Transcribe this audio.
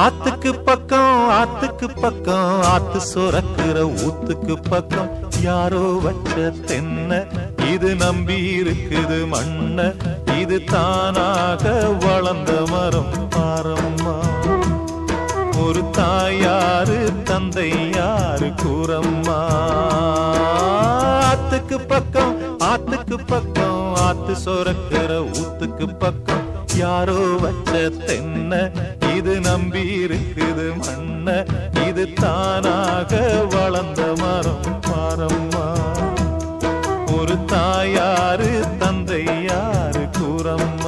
ஆத்துக்கு பக்கம் ஆத்து சுரக்கிற ஊத்துக்கு பக்கம் யாரோ வச்ச தென்ன இது நம்பி இருக்குது மண்ண இது தானாக வளர்ந்த மரம் பாரம்மா. ஒரு தாயாரு தந்தை யாரு கூறம்மா. ஆத்துக்கு பக்கம் ஆத்து சுரக்கிற ஊத்துக்கு பக்கம் யாரோ வச்ச தென்ன இது நம்பி இருக்குது மண்ண இது தானாக வளர்ந்த மரம் பாரம்மா. ஒரு தாயாரு தந்தை யாரு கூறம்மா.